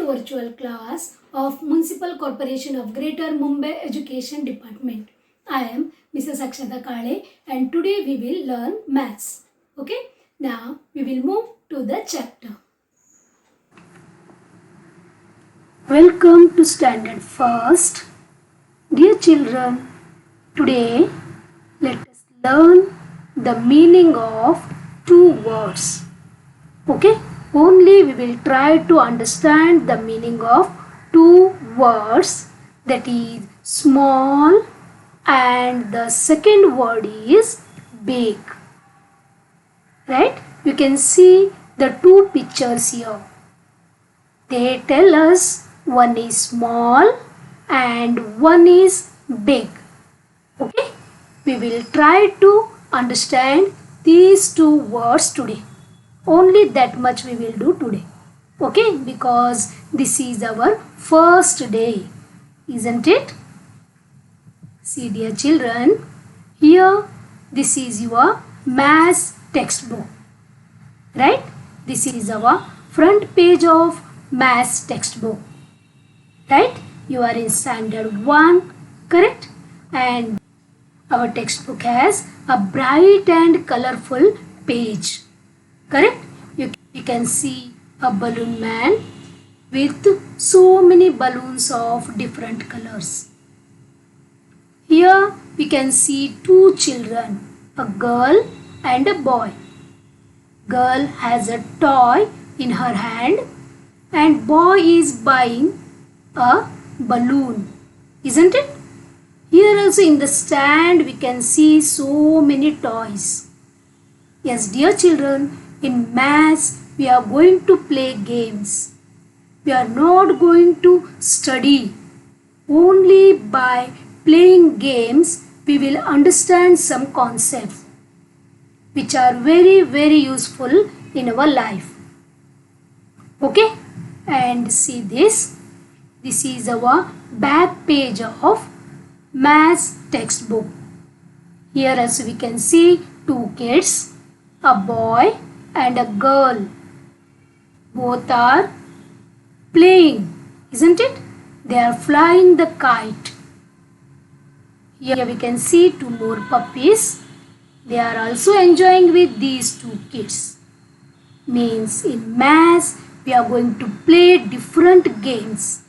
virtual class of Municipal Corporation of Greater Mumbai Education Department. I am Mrs. Akshata Kale and today we will learn maths. Okay, now we will move to the chapter. Welcome to Standard First. Dear children, today let us learn the meaning of two words. Okay, only we will try to understand the meaning of two words, that is small and the second word is big. Right? You can see the two pictures here. They tell us one is small and one is big. Okay? We will try to understand these two words today. Only that much we will do today. Okay? Because this is our first day. Isn't it? See dear children, here this is your maths textbook. Right? This is our front page of maths textbook. Right? You are in standard 1, correct? And our textbook has a bright and colorful page. Correct? You can see a balloon man with so many balloons of different colors. Here we can see two children, a girl and a boy. Girl has a toy in her hand and boy is buying a balloon. Isn't it? Here also in the stand we can see so many toys. Yes, dear children, in maths we are going to play games. We are not going to study. Only by playing games we will understand some concepts which are very useful in our life. Okay? And see this. This is our back page of maths textbook. Here also we can see two kids, a boy and a girl. Both are playing, isn't it? They are flying the kite. Here we can see two more puppies. They are also enjoying with these two kids. Means in maths we are going to play different games.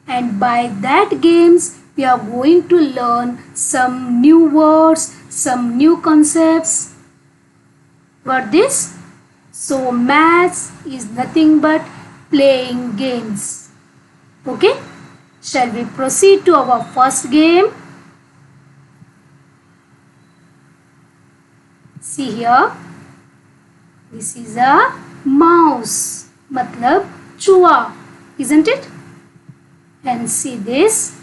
And by that games we are going to learn some new words, some new concepts. Got this? So maths is nothing but playing games. Okay? Shall we proceed to our first game? See here. This is a mouse. Matlab chua. Isn't it? And see this.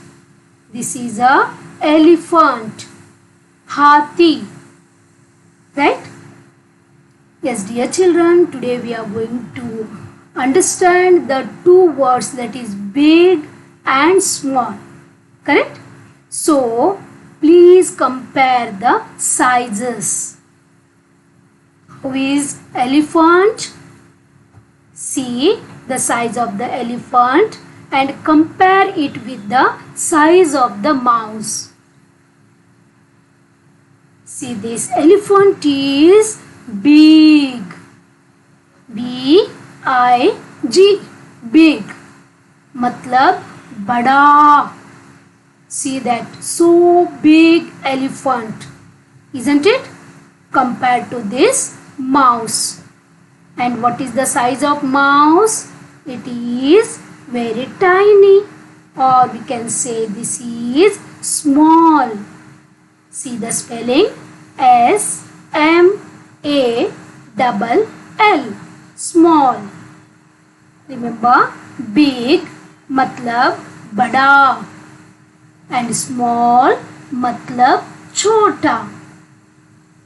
This is a elephant. Hathi. Right? Yes, dear children, today we are going to understand the two words, that is big and small. Correct? So, please compare the sizes. Who is elephant? See the size of the elephant and compare it with the size of the mouse. See, this elephant is big. B-I-G. Big. Matlab bada. See that, so big elephant. Isn't it? Compared to this mouse. And what is the size of mouse? It is very tiny. Or we can say this is small. See the spelling, S-M-A-L-L. Small. Remember, big matlab bada and small matlab chota.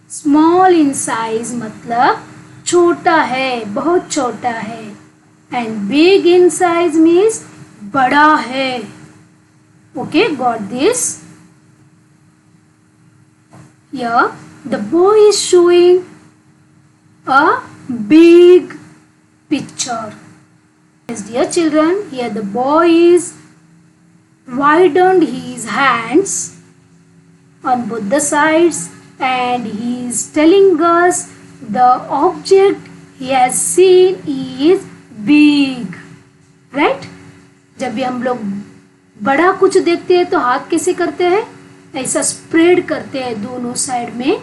Small in size matlab chota hai, बहुत छोटा है. And big in size means बड़ा है. Okay, got this? Here the boy is showing a big picture. Yes, dear children, here the boy is widened his hands on both the sides and he is telling us the object he has seen is big. Right? जब भी हम लोग बड़ा कुछ देखते हैं तो हाथ कैसे करते हैं? ऐसा स्प्रेड करते हैं दोनों साइड में,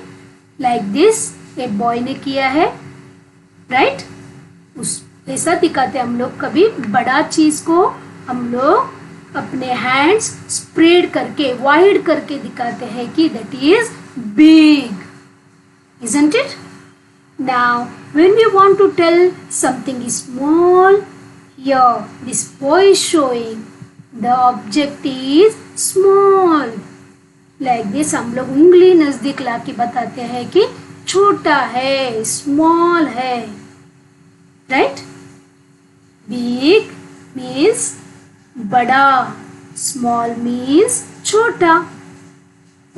लाइक दिस एक बॉय ने किया है. राइट? उस ऐसा दिखाते हैं हम लोग. कभी बड़ा चीज को हम लोग अपने हैंड्स स्प्रेड करके वाइड करके दिखाते हैं कि that is big. Isn't it? Now when we want to tell something is small, here this boy is showing the object is small. Like this हम लोग उंगली नजदीक लाके बताते हैं कि छोटा है, स्मॉल है. राइट? बिग मीन्स बड़ा, स्मॉल मीन्स छोटा.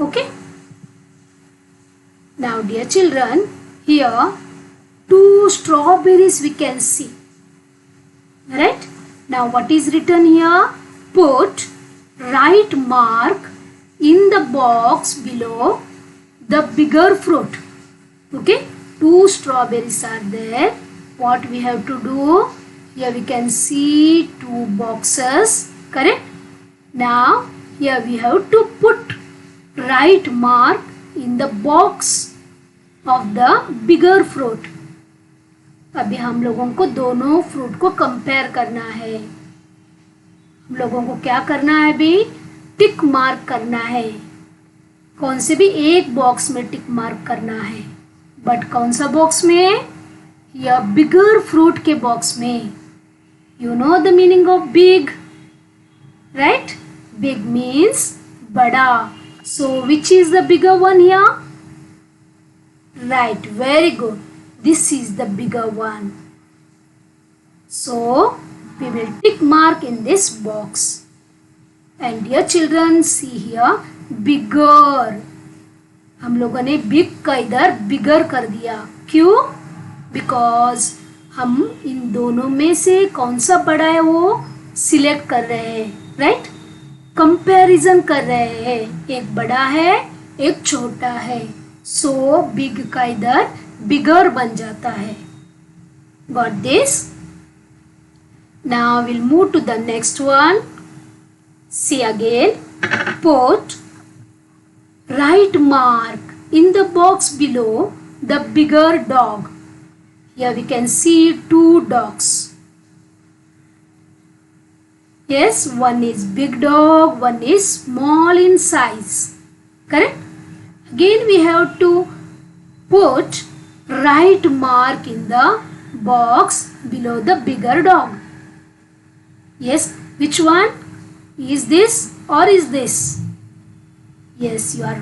Okay? Now dear children, here 2 strawberries we can see. Right? Now what is written here? Put right mark in the box below the bigger fruit. Okay? 2 strawberries are there. What we have to do? Here we can see 2 boxes. Correct? Now here we have to put right mark in the box of the bigger fruit. अभी हम लोगों को दोनों fruit को compare करना है. हम लोगों को क्या करना है अभी? टिक मार्क करना है. कौन से भी एक बॉक्स में टिक मार्क करना है. बट कौन सा बॉक्स में? या बिगर फ्रूट के बॉक्स में. You know the meaning of big, right? Big means बड़ा. So which is the bigger one here? Right, very good. This is the bigger one. So we will tick mark in this box. And dear children, see here bigger. हम लोगों ने big का इधर bigger कर दिया. क्यों? Because हम इन दोनों में से कौन सा बड़ा है वो सिलेक्ट कर रहे हैं. राइट? कंपैरिजन कर रहे हैं. एक बड़ा है, एक छोटा है. सो बिग का इधर बिगर बन जाता है. Got this? Now will move to the next one. See again. Put right mark in the box below the bigger dog. Here we can see 2 dogs. Yes, one is big dog, one is small in size. Correct? Again we have to put right mark in the box below the bigger dog. Yes, which one? Is this or is this? Yes, you are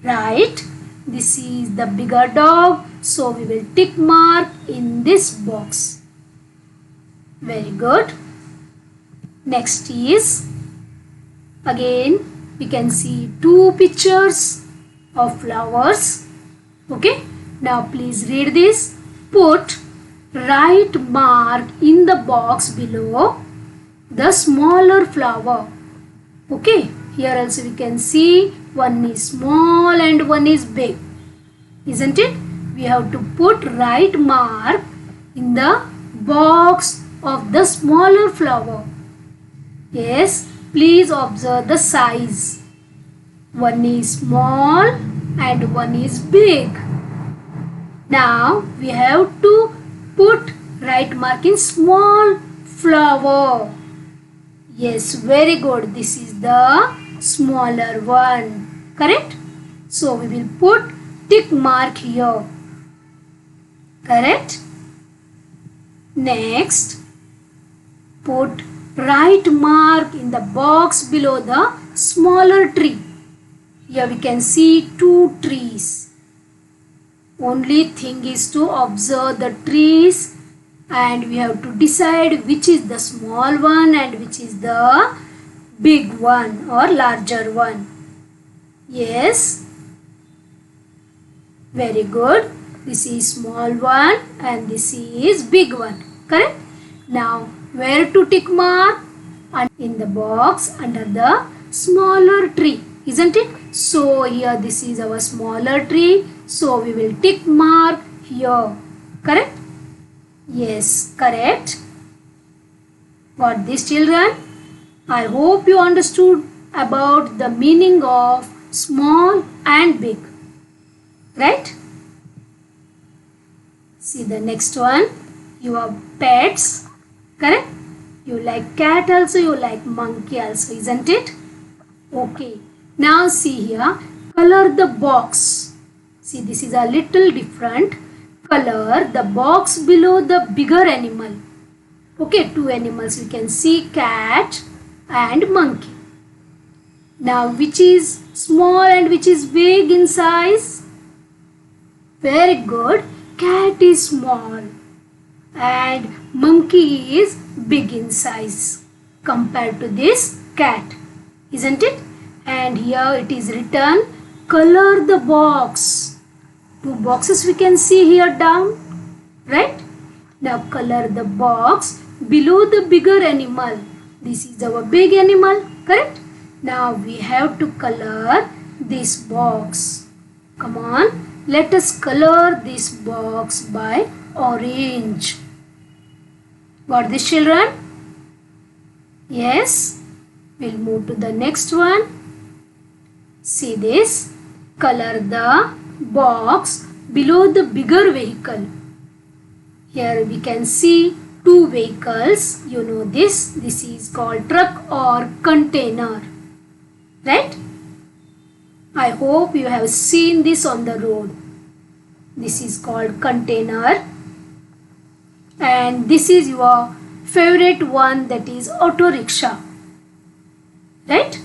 right. This is the bigger dog. So we will tick mark in this box. Very good. Next is, again we can see 2 pictures of flowers. Okay? Now please read this. Put right mark in the box below the smaller flower. Okay? Here also we can see one is small and one is big. Isn't it? We have to put right mark in the box of the smaller flower. Yes, please observe the size. One is small and one is big. Now we have to put right mark in small flower. Yes, very good. This is the smaller one. Correct? So we will put tick mark here. Correct? Next, put right mark in the box below the smaller tree. Here we can see 2 trees. Only thing is to observe the trees and we have to decide which is the small one and which is the big one or larger one. Yes, very good. This is small one and this is big one. Correct? Now Where to tick mark? And in the box under the smaller tree, isn't it? So here this is our smaller tree. So we will tick mark here. Correct? Yes, correct. Got this, children? I hope you understood about the meaning of small and big. Right? See the next one. Your pets. Correct? You like cat also, you like monkey also, isn't it? Okay. Now see here. Color the box. See, this is a little different. Color the box below the bigger animal. Okay, two animals we can see, cat and monkey. Now which is small and which is big in size? Very good. Cat is small and monkey is big in size compared to this cat, isn't it? And here it is written, color the box. Two boxes we can see here down, right? Now color the box below the bigger animal. This is our big animal, correct? Now we have to color this box. Come on, let us color this box by orange. Got this, children? Yes. We'll move to the next one. See this. Color the box below the bigger vehicle. Here we can see two vehicles. You know this. This is called truck or container. Right? I hope you have seen this on the road. This is called container. And this is your favorite one, that is auto rickshaw. Right?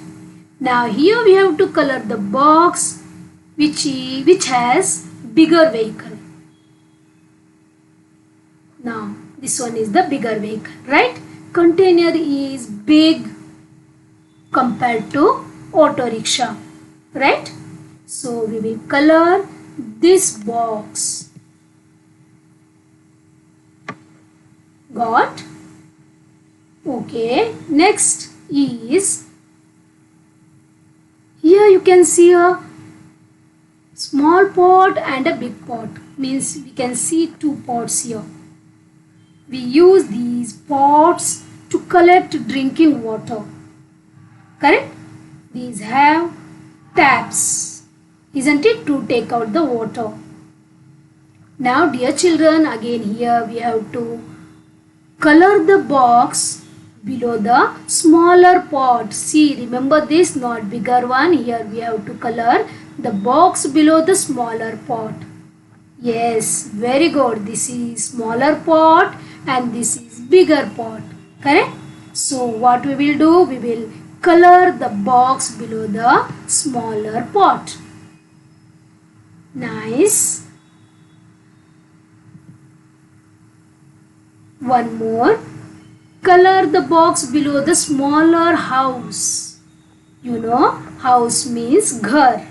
Now here we have to color the box which has bigger vehicle. Now this one is the bigger vehicle, right? Container is big compared to auto rickshaw, right? So we will color this box. Got? Okay, next is, here you can see a small pot and a big pot. Means we can see two pots here. We use these pots to collect drinking water. Correct? These have taps, isn't it, to take out the water. Now dear children, again here we have to color the box below the smaller pot. See, remember this, not bigger one. Here we have to color the box below the smaller pot. Yes, very good. This is smaller pot and this is bigger pot. Correct? So what we will do? We will color the box below the smaller pot. Nice. One more. Color the box below the smaller house. You know, house means ghar.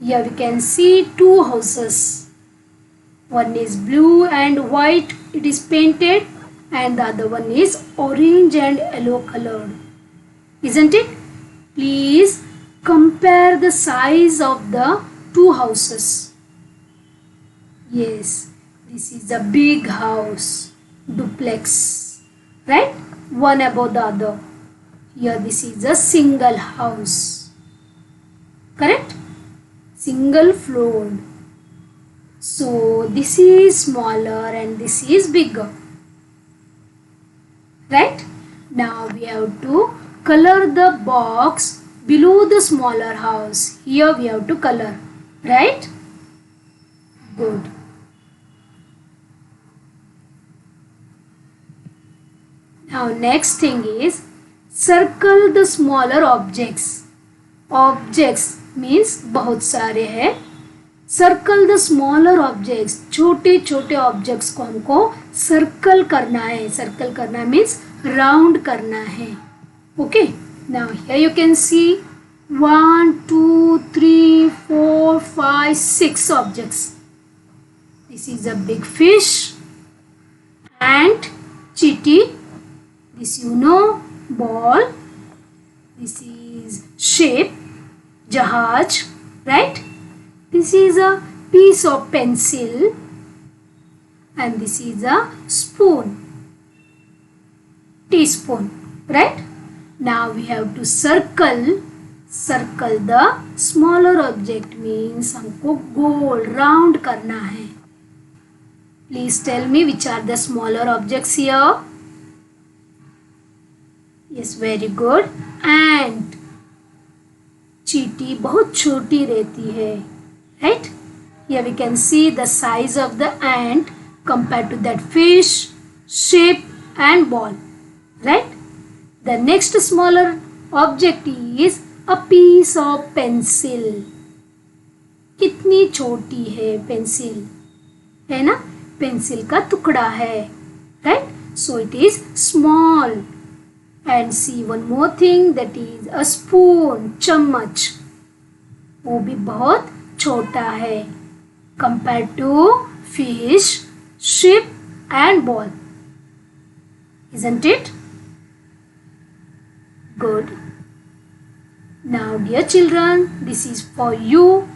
Here we can see two houses. One is blue and white, it is painted, and the other one is orange and yellow colored. Isn't it? Please compare the size of the two houses. Yes, this is a big house, duplex, right? One above the other. Here this is a single house. Correct? Single floored. So this is smaller and this is bigger. Right? Now we have to color the box below the smaller house. Here we have to color. Right? Good. Now next thing is circle the smaller objects. Objects means बहुत सारे हैं. Circle the smaller objects, छोटे छोटे objects को हमको circle करना है. Circle करना मीन्स राउंड करना है. Okay, now here you can see 1 2 3 4 5 6 objects. This is a big fish, ant, चीटी, This you know, ball. This is ship, jahaj, right? This is a piece of pencil and this is a spoon, teaspoon, right? Now we have to circle the smaller object, means हमको गोल round करना है. Please tell me which are the smaller objects here. Yes, very good. Ant. चींटी बहुत छोटी रहती है, right? Here we can see the size of the ant compared to that fish, ship and ball, right? The next smaller object is a piece of pencil. कितनी छोटी है pencil, है ना? पेंसिल का टुकड़ा है, right? So it is small. And see one more thing, that is a spoon, चम्मच. वो भी बहुत छोटा है compared to fish, ship and ball. Isn't it? Good. Now dear children, this is for you.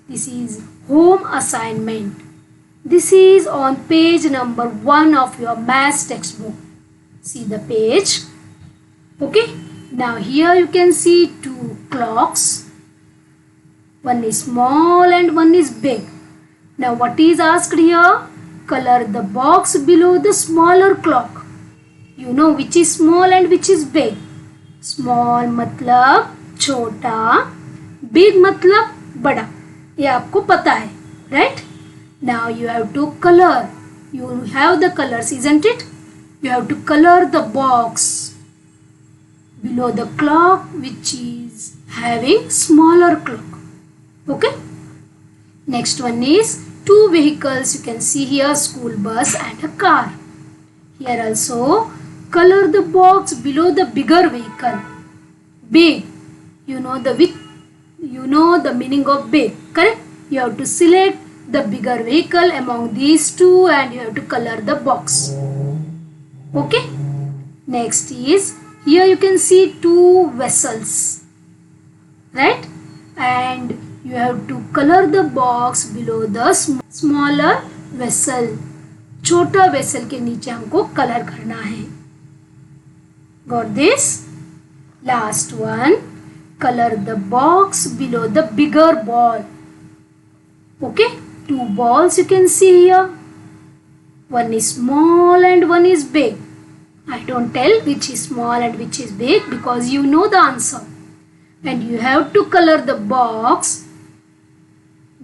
This is home assignment. This is on page number 1 of your maths textbook. See the page. Okay. Now here you can see 2 clocks. One is small and one is big. Now what is asked here? Color the box below the smaller clock. You know which is small and which is big. Small मतलब छोटा, big मतलब बड़ा. ये आपको पता है, right? Now you have to color. You have the colors, isn't it? You have to color the box below the clock which is having smaller clock. Okay. Next one is 2 vehicles. You can see here school bus and a car. Here also color the box below the bigger vehicle. Big. You know the meaning of big, correct? You have to select the bigger vehicle among these 2 and you have to color the box. Okay. Next is, here you can see 2 vessels, right? And you have to color the box below the smaller vessel. छोटा vessel के नीचे हमको color करना है. Got this? Last one, color the box below the bigger ball. Okay, 2 balls you can see here. One is small and one is big. I don't tell which is small and which is big because you know the answer. And you have to color the box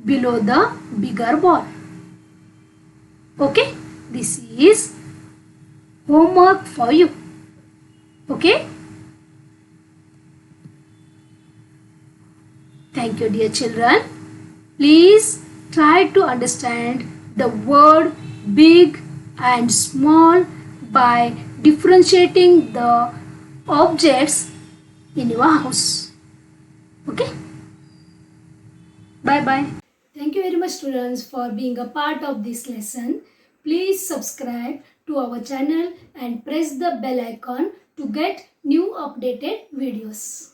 below the bigger ball. Okay, this is homework for you. Okay. Thank you dear children. Please try to understand the word big and small by differentiating the objects in your house. Okay. Bye bye. Thank you very much students for being a part of this lesson. Please subscribe to our channel and press the bell icon to get new updated videos.